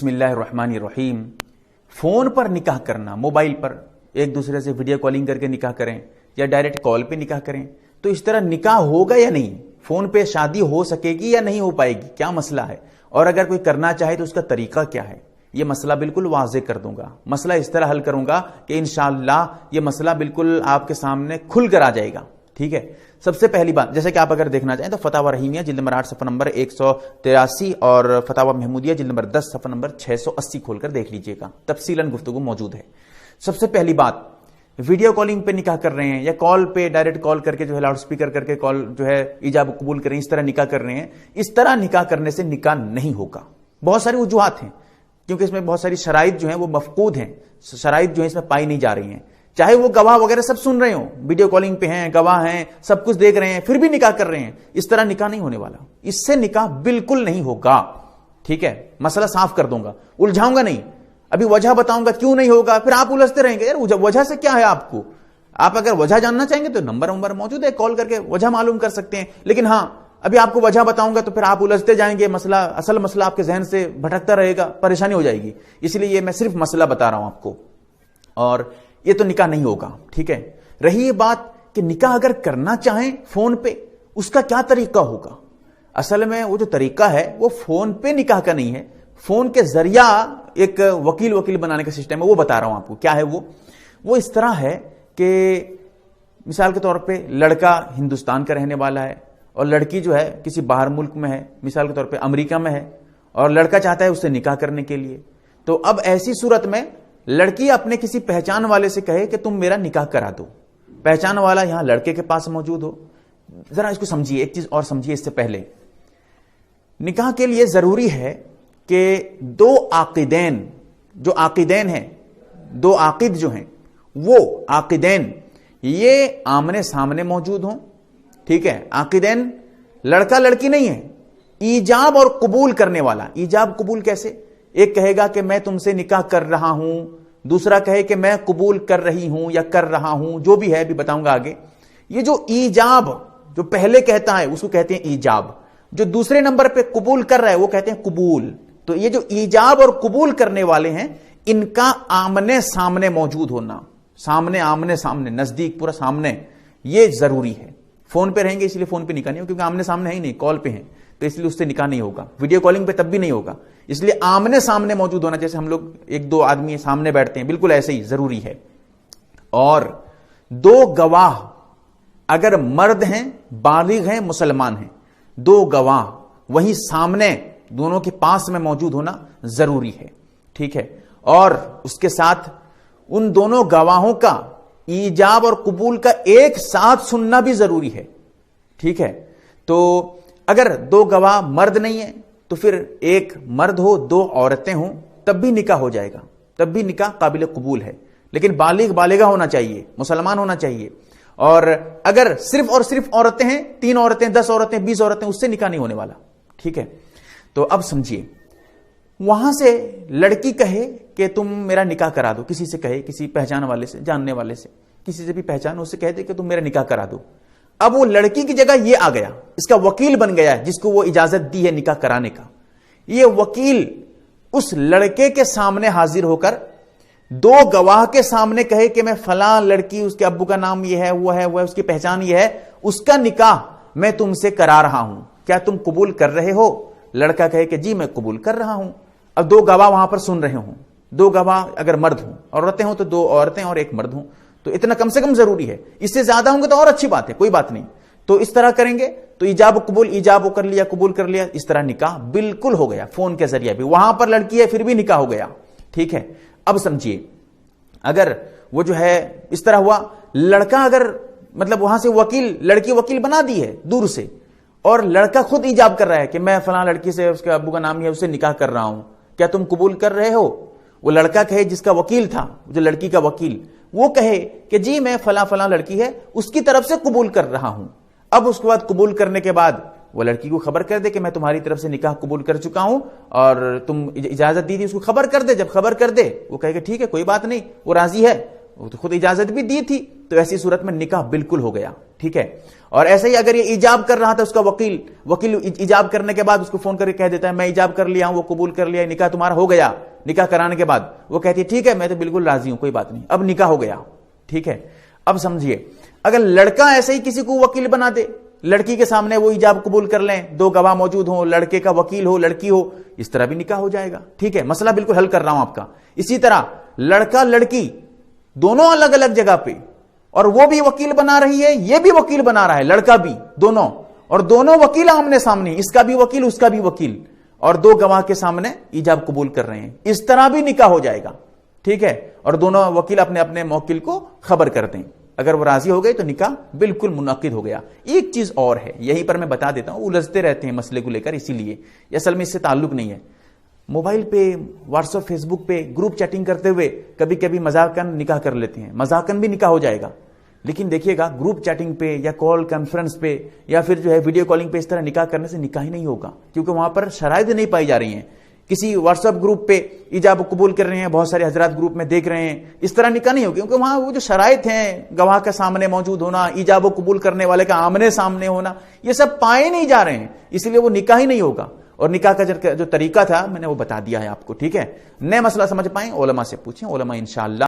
بسم اللہ الرحمن الرحیم. فون پر نکاح کرنا، موبائل پر ایک دوسرے سے ویڈیو کالنگ کر کے نکاح کریں یا ڈائریکٹ کال پہ نکاح کریں، تو اس طرح نکاح ہوگا یا نہیں؟ فون پہ شادی ہو سکے گی یا نہیں ہو پائے گی؟ کیا مسئلہ ہے؟ اور اگر کوئی کرنا چاہے تو اس کا طریقہ کیا ہے؟ یہ مسئلہ بالکل واضح کر دوں گا. مسئلہ اس طرح حل کروں گا کہ انشاءاللہ یہ مسئلہ بالکل آپ کے سامنے کھل کر آ جائے گا. ٹھیک ہے. سب سے پہلی بات، جیسے کہ آپ اگر دیکھنا چاہیں تو فتاوی رحیمیہ جلد نمبر 8 صفحہ نمبر 183 اور فتاوی محمودیہ جلد نمبر 10 صفحہ نمبر 680 کھول کر دیکھ لیجئے گا، تفصیلاً گفتگو موجود ہے. سب سے پہلی بات، ویڈیو کالنگ پہ نکاح کر رہے ہیں یا کال پہ ڈائریکٹ کال کر کے جو ہے لاؤڈ سپیکر کر کے کال جو ہے ایجاب قبول کریں، اس طرح نکاح کر رہے ہیں. اس طرح نکاح کرنے سے نکاح نہیں ہوگا. بہت ساری وجوہات ہیں، کیونکہ اس میں بہت ساری شرائط جو ہیں وہ مفقود ہیں، شرائط جو ہیں اس میں پائی نہیں جا رہی ہیں. چاہے وہ گواہ وغیرہ سب سن رہے ہوں، ویڈیو کالنگ پہ ہیں، گواہ ہیں، سب کچھ دیکھ رہے ہیں، پھر بھی نکاح کر رہے ہیں، اس طرح نکاح نہیں ہونے والا. اس سے نکاح بالکل نہیں ہوگا. ٹھیک ہے. مسئلہ صاف کر دوں گا، الجھاؤں گا نہیں. ابھی وجہ بتاؤں گا کیوں نہیں ہوگا، پھر آپ الجھتے رہیں گے. یار وجہ سے کیا ہے آپ کو؟ آپ اگر وجہ جاننا چاہیں گے تو نمبر موجود ہے، کال کر کے وجہ معلوم کر سکتے ہیں. لیکن ہاں، ابھی آپ کو وجہ بتاؤں گا تو پھر آپ الجھتے جائیں گے، مسئلہ اصل مسئلہ آپ کے ذہن سے بھٹکتا رہے گا، پریشانی ہو جائے گی. اس لیے یہ میں صرف مسئلہ بتا رہا ہوں آپ کو، اور یہ تو نکاح نہیں ہوگا. ٹھیک ہے. رہی یہ بات کہ نکاح اگر کرنا چاہیں فون پہ، اس کا کیا طریقہ ہوگا؟ اصل میں وہ جو طریقہ ہے وہ فون پہ نکاح کا نہیں ہے، فون کے ذریعہ ایک وکیل بنانے کا سسٹم ہے، وہ بتا رہا ہوں آپ کو. کیا ہے وہ اس طرح ہے کہ مثال کے طور پہ لڑکا ہندوستان کا رہنے والا ہے اور لڑکی جو ہے کسی باہر ملک میں ہے، مثال کے طور پہ امریکہ میں ہے، اور لڑکا چاہتا ہے اس سے نکاح کرنے کے لیے. تو اب ایسی صورت میں لڑکی اپنے کسی پہچان والے سے کہے کہ تم میرا نکاح کرا دو. پہچان والا یہاں لڑکے کے پاس موجود ہو. ذرا اس کو سمجھیے، ایک چیز اور سمجھیے اس سے پہلے. نکاح کے لیے ضروری ہے کہ دو عاقدین، جو عاقدین ہیں، دو عاقد جو ہیں، وہ عاقدین یہ آمنے سامنے موجود ہوں. ٹھیک ہے. عاقدین لڑکا لڑکی نہیں ہے، ایجاب اور قبول کرنے والا. ایجاب قبول کیسے؟ ایک کہے گا کہ میں تم سے نکاح کر رہا ہوں، دوسرا کہے کہ میں قبول کر رہی ہوں یا کر رہا ہوں، جو بھی ہے ابھی بتاؤں گا آگے. یہ جو ایجاب جو پہلے کہتا ہے اس کو کہتے ہیں ایجاب، جو دوسرے نمبر پہ قبول کر رہا ہے وہ کہتے ہیں قبول. تو یہ جو ایجاب اور قبول کرنے والے ہیں، ان کا آمنے سامنے موجود ہونا، آمنے سامنے نزدیک پورا سامنے، یہ ضروری ہے. فون پہ رہیں گے اس لیے فون پہ نکاح نہیں ہوگا، کیونکہ آمنے سامنے ہے ہی نہیں، کال پہ ہیں، تو اس لیے اس سے نکاح نہیں ہوگا. ویڈیو کالنگ پہ تب بھی نہیں ہوگا. اس لیے آمنے سامنے موجود ہونا، جیسے ہم لوگ ایک دو آدمی سامنے بیٹھتے ہیں، بالکل ایسے ہی ضروری ہے. اور دو گواہ اگر مرد ہیں، بالغ ہیں، مسلمان ہیں، دو گواہ وہیں سامنے دونوں کے پاس میں موجود ہونا ضروری ہے. ٹھیک ہے. اور اس کے ساتھ ان دونوں گواہوں کا ایجاب اور قبول کا ایک ساتھ سننا بھی ضروری ہے. ٹھیک ہے. تو اگر دو گواہ مرد نہیں ہیں تو پھر ایک مرد ہو، دو عورتیں ہوں، تب بھی نکاح ہو جائے گا، تب بھی نکاح قابل قبول ہے. لیکن بالغہ ہونا چاہیے، مسلمان ہونا چاہیے. اور اگر صرف اور صرف عورتیں ہیں، 3 عورتیں، 10 عورتیں، 20 عورتیں، اس سے نکاح نہیں ہونے والا. ٹھیک ہے. تو اب سمجھیے، وہاں سے لڑکی کہے کہ تم میرا نکاح کرا دو، کسی سے کہے، کسی پہچان والے سے، جاننے والے سے، کسی سے بھی پہچان، اس سے کہہ دے کہ تم میرا نکاح کرا دو. اب وہ لڑکی کی جگہ یہ آ گیا، اس کا وکیل بن گیا ہے، جس کو وہ اجازت دی ہے نکاح کرانے کا. یہ وکیل اس لڑکے کے سامنے حاضر ہو کر دو گواہ کے سامنے کہے کہ میں فلاں لڑکی، اس کے ابو کا نام یہ ہے، وہ ہے، اس کی پہچان یہ ہے، اس کا نکاح میں تم سے کرا رہا ہوں، کیا تم قبول کر رہے ہو؟ لڑکا کہے کہ جی میں قبول کر رہا ہوں. اب دو گواہ وہاں پر سن رہے ہوں، دو گواہ اگر مرد ہوں، عورتیں ہوں تو 2 عورتیں اور 1 مرد ہوں، تو اتنا کم سے کم ضروری ہے. اس سے زیادہ ہوں گے تو اور اچھی بات ہے، کوئی بات نہیں. تو اس طرح کریں گے تو ایجاب قبول، ایجاب کر لیا، قبول کر لیا، اس طرح نکاح بالکل ہو گیا. فون کے ذریعے بھی، وہاں پر لڑکی ہے پھر بھی نکاح ہو گیا. ٹھیک ہے. اب سمجھیے، اگر وہ جو ہے اس طرح ہوا، لڑکا اگر مطلب وہاں سے وکیل، لڑکی وکیل بنا دی ہے دور سے، اور لڑکا خود ایجاب کر رہا ہے کہ میں فلاں لڑکی سے، اس کے ابو کا نام ہے، اس سے نکاح کر رہا ہوں، کیا تم قبول کر رہے ہو؟ وہ لڑکا کہے، جس کا وکیل تھا، جو لڑکی کا وکیل، وہ کہے کہ جی میں فلاں لڑکی ہے، اس کی طرف سے قبول کر رہا ہوں. اب اس کے بعد قبول کرنے کے بعد وہ لڑکی کو خبر کر دے کہ میں تمہاری طرف سے نکاح قبول کر چکا ہوں اور تم اجازت دی تھی، اس کو خبر کر دے. جب خبر کر دے وہ کہے کہ ٹھیک ہے کوئی بات نہیں، وہ راضی ہے، وہ تو خود اجازت بھی دی تھی، تو ایسی صورت میں نکاح بالکل ہو گیا. ٹھیک ہے. اور ایسے ہی اگر یہ ایجاب کر رہا تھا اس کا وکیل ایجاب کرنے کے بعد اس کو فون کر کے کہہ دیتا ہے میں ایجاب کر لیا ہوں, وہ قبول کر لیا, نکاح تمہارا ہو گیا. نکاح کرانے کے بعد وہ کہتی ہے ٹھیک ہے میں تو بالکل راضی ہوں, کوئی بات نہیں, اب نکاح ہو گیا. ٹھیک ہے. اب سمجھیے اگر لڑکا ایسے ہی کسی کو وکیل بنا دے, لڑکی کے سامنے وہ ایجاب قبول کر لیں, 2 گواہ موجود ہوں, لڑکے کا وکیل ہو لڑکی ہو, اس طرح بھی نکاح ہو جائے گا. ٹھیک ہے, مسئلہ بالکل حل کر رہا ہوں آپ کا. اسی طرح لڑکا لڑکی دونوں الگ الگ جگہ پہ, اور وہ بھی وکیل بنا رہی ہے, یہ بھی وکیل بنا رہا ہے, لڑکا بھی, دونوں, اور دونوں وکیل آمنے سامنے, اس کا بھی وکیل اس کا بھی وکیل, اور 2 گواہ کے سامنے ایجاب قبول کر رہے ہیں, اس طرح بھی نکاح ہو جائے گا. ٹھیک ہے, اور دونوں وکیل اپنے اپنے موکل کو خبر کر دیں, اگر وہ راضی ہو گئے تو نکاح بالکل منعقد ہو گیا. ایک چیز اور ہے, یہیں پر میں بتا دیتا ہوں, الجھتے رہتے ہیں مسئلے کو لے کر, اسی لیے یہ اصل میں اس سے تعلق نہیں ہے. موبائل پہ, واٹس ایپ, فیس بک پہ گروپ چیٹنگ کرتے ہوئے کبھی کبھی مذاقن نکاح کر لیتے ہیں, مذاقن بھی نکاح ہو جائے گا. لیکن دیکھیے گا گروپ چیٹنگ پہ یا کال کانفرنس پہ یا پھر جو ہے ویڈیو کالنگ پہ اس طرح نکاح کرنے سے نکاح ہی نہیں ہوگا, کیونکہ وہاں پر شرائط نہیں پائی جا رہی ہیں. کسی واٹس ایپ گروپ پہ ایجاب قبول کر رہے ہیں, بہت سارے حضرات گروپ میں دیکھ رہے ہیں, اس طرح نکاح نہیں ہوگا, کیونکہ وہاں وہ جو شرائط ہیں, گواہ کے سامنے موجود ہونا, ایجاب قبول کرنے والے کا آمنے سامنے ہونا, یہ سب پائے نہیں جا رہے ہیں, اس لیے وہ نکاح ہی نہیں ہوگا. اور نکاح کا جو طریقہ تھا میں نے وہ بتا دیا ہے آپ کو. ٹھیک ہے, نئے مسئلہ سمجھ پائیں علماء سے پوچھیں, علماء انشاءاللہ